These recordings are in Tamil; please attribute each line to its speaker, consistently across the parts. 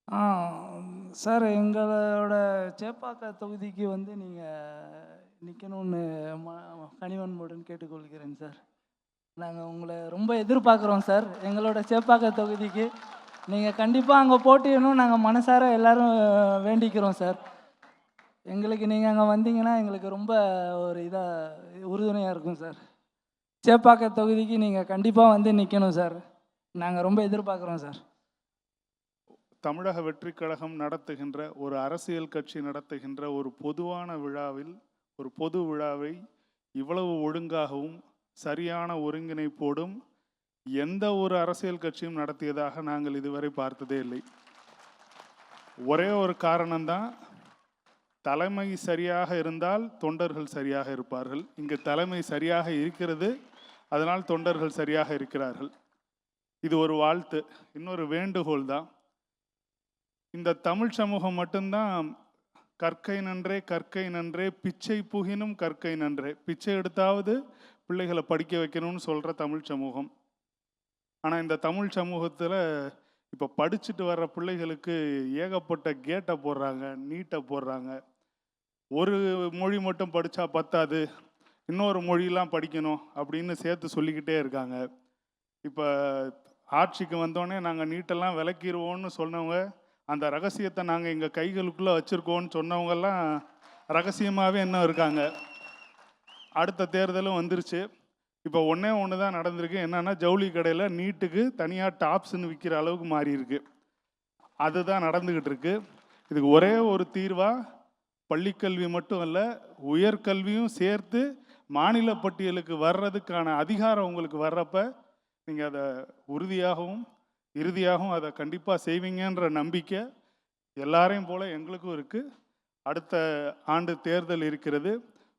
Speaker 1: ஆ சார் எங்களோட சேப்பாக்க தொகுதிக்கு வந்து நிற்கணும்னு ம கனிவன்புடன் கேட்டுக்கொள்கிறேன் சார். நாங்கள் உங்களை ரொம்ப எதிர்பார்க்குறோம் சார். எங்களோட சேப்பாக்க தொகுதிக்கு நீங்கள் கண்டிப்பாக அங்கே போட்டியிடணும் நாங்கள் மனசார எல்லாரும் வேண்டிக்கிறோம் சார். எங்களுக்கு நீங்கள் அங்கே வந்தீங்கன்னா எங்களுக்கு ரொம்ப ஒரு உறுதுணையாக இருக்கும் சார். சேப்பாக்க தொகுதிக்கு நீங்கள் கண்டிப்பாக வந்து நிற்கணும் சார். நாங்கள் ரொம்ப எதிர்பார்க்குறோம் சார்.
Speaker 2: தமிழக வெற்றிக் கழகம் நடத்துகின்ற ஒரு அரசியல் கட்சி நடத்துகின்ற ஒரு பொதுவான விழாவில் ஒரு பொது விழாவை இவ்வளவு ஒழுங்காகவும் சரியான ஒருங்கிணைப்போடும் எந்த ஒரு அரசியல் கட்சியும் நடத்தியதாக நாங்கள் இதுவரை பார்த்ததே இல்லை. ஒரே ஒரு காரணம்தான், தலைமை சரியாக இருந்தால் தொண்டர்கள் சரியாக இருப்பார்கள். இங்கு தலைமை சரியாக இருக்கிறது, அதனால் தொண்டர்கள் சரியாக இருக்கிறார்கள். இது ஒரு வாழ்த்து. இன்னொரு வேண்டுகோள் தான், இந்த தமிழ் சமூகம் மட்டும்தான் கற்கை நன்றே கற்கை நன்றே பிச்சை புகினும் கற்கை நன்றே, பிச்சை எடுத்தாவது பிள்ளைகளை படிக்க வைக்கணும்னு சொல்கிற தமிழ் சமூகம். ஆனால் இந்த தமிழ் சமூகத்தில் இப்போ படிச்சுட்டு வர்ற பிள்ளைகளுக்கு ஏகப்பட்ட கேட்டை போடுறாங்க, நீட்டை போடுறாங்க. ஒரு மொழி மட்டும் படித்தா பத்தாது, இன்னொரு மொழியெலாம் படிக்கணும் அப்படின்னு சேர்த்து சொல்லிக்கிட்டே இருக்காங்க. இப்போ ஆட்சிக்கு வந்தோடனே நாங்கள் நீட்டெல்லாம் விலக்கிடுவோன்னு சொன்னவங்க, அந்த ரகசியத்தை நாங்கள் எங்கள் கைகளுக்குள்ளே வச்சுருக்கோன்னு சொன்னவங்கெல்லாம் ரகசியமாகவே இன்னும் இருக்காங்க. அடுத்த தேர்தலும் வந்துருச்சு. இப்போ ஒன்று தான் நடந்திருக்கு. என்னென்னா, ஜவுளி கடையில் நீட்டுக்கு தனியாக டாப்ஸ்ன்னு விற்கிற அளவுக்கு மாறி இருக்கு. அதுதான் நடந்துக்கிட்டு இருக்கு. இதுக்கு ஒரே ஒரு தீர்வாக பள்ளிக்கல்வி மட்டும் இல்லை, உயர்கல்வியும் சேர்த்து மாநில பட்டியலுக்கு வர்றதுக்கான அதிகாரம் உங்களுக்கு வர்றப்ப நீங்கள் அதை உறுதியாகவும் இறுதியாகவும் அதை கண்டிப்பாக செய்வீங்கன்ற நம்பிக்கை எல்லாரையும் போல் எங்களுக்கும் இருக்குது. அடுத்த ஆண்டு தேர்தல் இருக்கிறது,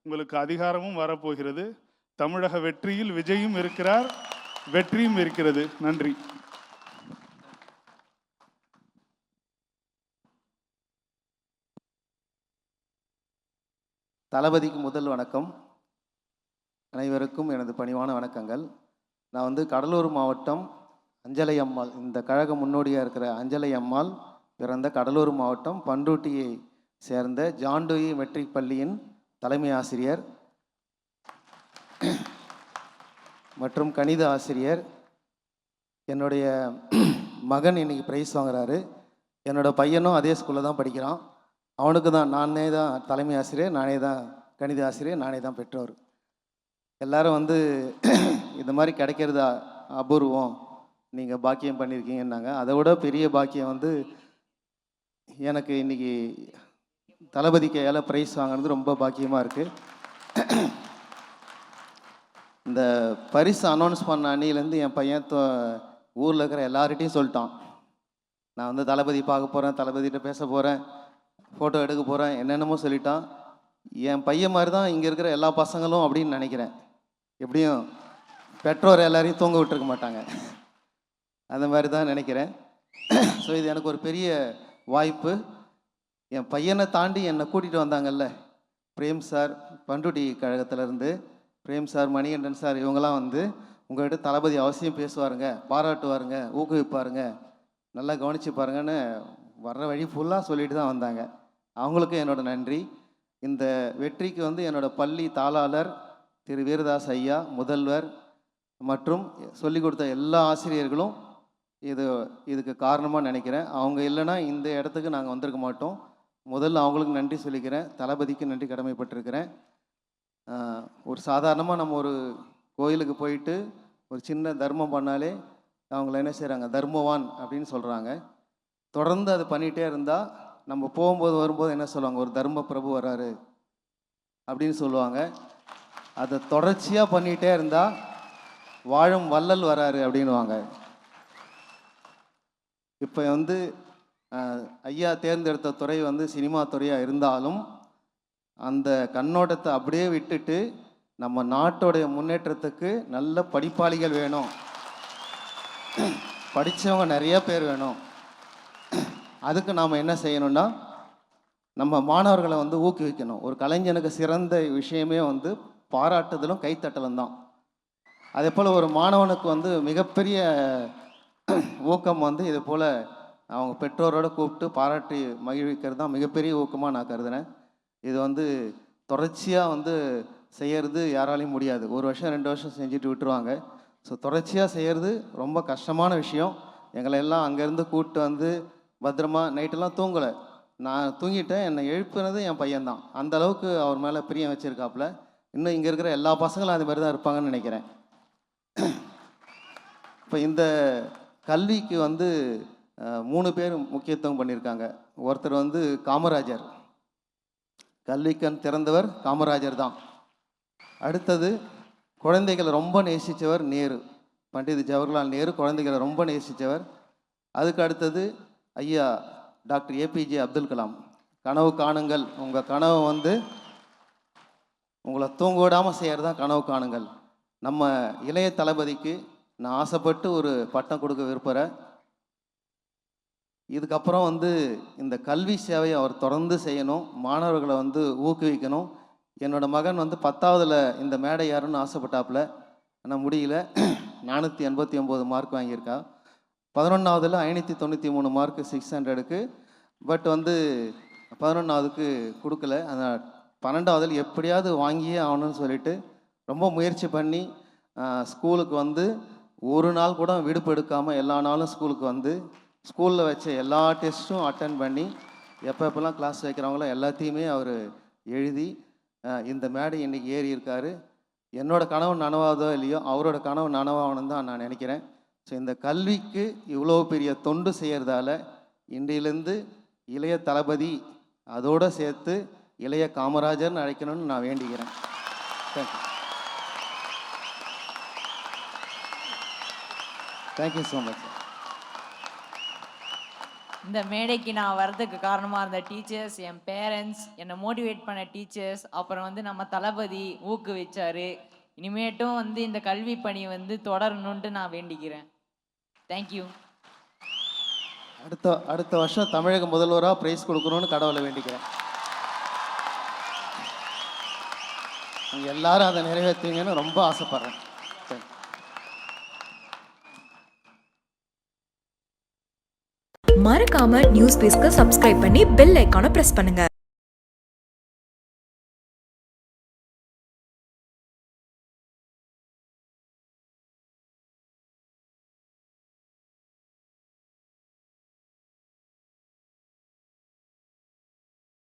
Speaker 2: உங்களுக்கு அதிகாரமும் வரப்போகிறது. தமிழக வெற்றியில் விஜயும் இருக்கிறார், வெற்றியும் இருக்கிறது. நன்றி.
Speaker 3: தளபதிக்கு முதல் வணக்கம். அனைவருக்கும் எனது பணிவான வணக்கங்கள். நான் கடலூர் மாவட்டம் அஞ்சலை அம்மாள், இந்த கழக முன்னோடியாக இருக்கிற அஞ்சலை அம்மாள் பிறந்த கடலூர் மாவட்டம் பண்ருட்டியை சேர்ந்த ஜான்டூயி மெட்ரிக் பள்ளியின் தலைமை ஆசிரியர் மற்றும் கணித ஆசிரியர். என்னுடைய மகன் இன்னைக்கு ப்ரைஸ் வாங்குறாரு. என்னோட பையனும் அதே ஸ்கூலில் தான் படிக்கிறான். அவனுக்கு தான் நானே தான் தலைமை ஆசிரியர், நானே தான் கணித ஆசிரியர், நானே தான் பெற்றோர். எல்லாரும் இந்த மாதிரி கிடைக்கிறது அபூர்வம், நீங்கள் பாக்கியம் பண்ணியிருக்கீங்கன்னாங்க. அதை விட பெரிய பாக்கியம் எனக்கு இன்றைக்கி தளபதி கையால் ப்ரைஸ் வாங்கினது ரொம்ப பாக்கியமாக இருக்குது. இந்த பரிசு அனௌன்ஸ் பண்ண அன்னிலேருந்து என் பையன் ஊரில் இருக்கிற எல்லார்கிட்டையும் சொல்லிட்டான், நான் தளபதி பார்க்க போகிறேன், தளபதிகிட்ட பேச போகிறேன், ஃபோட்டோ எடுக்க போகிறேன், என்னென்னமோ சொல்லிட்டான். என் பையன் மாதிரி தான் இங்கே இருக்கிற எல்லா பசங்களும் அப்படின்னு நினைக்கிறேன். எப்படியும் பெற்றோர் எல்லாரையும் தூங்க விட்டுருக்க மாட்டாங்க, அந்த மாதிரி தான் நினைக்கிறேன். ஸோ இது எனக்கு ஒரு பெரிய வாய்ப்பு. என் பையனை தாண்டி என்னை கூட்டிகிட்டு வந்தாங்கல்ல பிரேம் சார், பண்ருட்டி கழகத்திலேருந்து பிரேம் சார், மணிகண்டன் சார், இவங்கெல்லாம் உங்கள்கிட்ட தளபதி அவசியம் பேசுவாருங்க, பாராட்டுவாருங்க, ஊக்குவிப்பாருங்க, நல்லா கவனித்து பாருங்கன்னு வர்ற வழி ஃபுல்லாக சொல்லிட்டு தான் வந்தாங்க. அவங்களுக்கு என்னோட நன்றி. இந்த வெற்றிக்கு என்னோடய பள்ளி தாளாளர் திரு வீரதாஸ் ஐயா, முதல்வர் மற்றும் சொல்லிக் கொடுத்த எல்லா ஆசிரியர்களும் இதுக்கு காரணமாக நினைக்கிறேன். அவங்க இல்லைன்னா இந்த இடத்துக்கு நாங்கள் வந்திருக்க மாட்டோம். முதல்ல அவங்களுக்கு நன்றி சொல்லிக்கிறேன், தளபதிக்கு நன்றி கடமைப்பட்டிருக்கிறேன். ஒரு சாதாரணமாக நம்ம ஒரு கோயிலுக்கு போயிட்டு ஒரு சின்ன தர்மம் பண்ணாலே அவங்கள என்ன செய்கிறாங்க, தர்மவான் அப்படின்னு சொல்கிறாங்க. தொடர்ந்து அது பண்ணிகிட்டே இருந்தால் நம்ம போகும்போது வரும்போது என்ன சொல்லுவாங்க, ஒரு தர்ம பிரபு வர்றாரு அப்படின்னு சொல்லுவாங்க. அதை தொடர்ச்சியாக பண்ணிகிட்டே இருந்தால் வாழும் வள்ளல் வராரு அப்படின்வாங்க. இப்போ ஐயா தேர்ந்தெடுத்த துறை சினிமா துறையாக இருந்தாலும் அந்த கண்ணோட்டத்தை அப்படியே விட்டுட்டு நம்ம நாட்டோடைய முன்னேற்றத்துக்கு நல்ல படிப்பாளிகள் வேணும், படித்தவங்க நிறைய பேர் வேணும். அதுக்கு நாம் என்ன செய்யணும்னா, நம்ம மாணவர்களை ஊக்குவிக்கணும். ஒரு கலைஞனுக்கு சிறந்த விஷயமே பாராட்டுதலும் கைத்தட்டலும் தான். அதே போல் ஒரு மாணவனுக்கு மிகப்பெரிய ஊக்கம் இது போல் அவங்க பெற்றோரோட கூப்பிட்டு பாராட்டி மகிழ்விக்கிறது தான் மிகப்பெரிய ஊக்கமாக நான் கருதுனேன். இது வந்து தொடர்ச்சியாக செய்கிறது யாராலையும் முடியாது. 1 வருஷம் 2 வருஷம் செஞ்சுட்டு விட்டுருவாங்க. ஸோ தொடர்ச்சியாக செய்கிறது ரொம்ப கஷ்டமான விஷயம். எங்களை எல்லாம் அங்கேருந்து கூப்பிட்டு பத்திரமா நைட்டெல்லாம் தூங்கலை. நான் தூங்கிட்டேன். என்னை எழுப்புனது என் பையன்தான். அந்த அளவுக்கு அவர் மேலே பிரியம் வச்சுருக்காப்புல. இன்னும் இங்கே இருக்கிற எல்லா பசங்களும் அது மாதிரி தான் இருப்பாங்கன்னு நினைக்கிறேன். இப்போ இந்த கல்விக்கு 3 பேர் முக்கியத்துவம் பண்ணியிருக்காங்க. ஒருத்தர் காமராஜர், கல்விக்கண் திறந்தவர் காமராஜர் தான். அடுத்தது குழந்தைகளை ரொம்ப நேசித்தவர் நேரு, பண்டிட் ஜவஹர்லால் நேரு குழந்தைகளை ரொம்ப நேசித்தவர். அதுக்கு அடுத்தது ஐயா டாக்டர் ஏபிஜே அப்துல் கலாம். கனவு காணுங்கள், உங்கள் கனவு உங்களை தூங்க விடாமல் செய்கிறது தான் கனவு காணுங்கள். நம்ம இளைய தளபதிக்கு நான் ஆசைப்பட்டு ஒரு பட்டம் கொடுக்க விரும்புகிறேன். இதுக்கப்புறம் இந்த கல்வி சேவையை அவர் தொடர்ந்து செய்யணும், மாணவர்களை ஊக்குவிக்கணும். என்னோடய மகன் 10ஆவதுல இந்த மேடை யாருன்னு ஆசைப்பட்டாப்புல, ஆனால் முடியல. 489 மார்க் வாங்கியிருக்கா. 11ஆவதுல 593 மார்க்கு 600க்கு. பட் 11ஆவதுக்கு கொடுக்கல. அந்த 12ஆவதுல எப்படியாவது வாங்கியே ஆகணும்னு சொல்லிட்டு ரொம்ப முயற்சி பண்ணி ஸ்கூலுக்கு ஒரு நாள் கூட விடுப்பு எடுக்காமல் எல்லா நாளும் ஸ்கூலுக்கு ஸ்கூலில் வச்ச எல்லா டெஸ்ட்டும் அட்டன் பண்ணி எப்பப்பெல்லாம் கிளாஸ் வைக்கிறாங்களோ எல்லாத்தையுமே அவர் எழுதி இந்த மேடை இன்றைக்கி ஏறி இருக்கார். என்னோடய கனவு நனவாதோ இல்லையோ அவரோட கனவு நனவாகணும்னு தான் நான் நினைக்கிறேன். ஸோ இந்த கல்விக்கு இவ்வளோ பெரிய தொண்டு செய்கிறதால இன்றையிலேருந்து இளைய தளபதி அதோடு சேர்த்து இளைய காமராஜர்னு அழைக்கணும்னு நான் வேண்டிக்கிறேன். Thank you. Thank you so much sir.
Speaker 4: இந்த மேடைக்கு நான் வர்றதுக்கு காரணமாக இருந்த டீச்சர்ஸ், என் பேரண்ட்ஸ், என்னை மோட்டிவேட் பண்ண டீச்சர்ஸ், அப்புறம் நம்ம தளபதி ஊக்குவிச்சாரு. இனிமேட்டும் இந்த கல்வி பணி தொடரணுன்ட்டு நான் வேண்டிக்கிறேன். தேங்க்யூ.
Speaker 3: அடுத்த வருஷம் தமிழக முதல்வராக பிரைஸ் கொடுக்கணும்னு கடவுளை வேண்டிக்கிறேன். நீங்கள் எல்லாரும் அதை நிறைவேற்றுவீங்கன்னு ரொம்ப ஆசைப்பட்றேன்.
Speaker 5: மறக்காம நியூஸ் பேஸ்க்கு சப்ஸ்கிரைப் பண்ணி பெல் ஐகானை பிரஸ் பண்ணுங்க.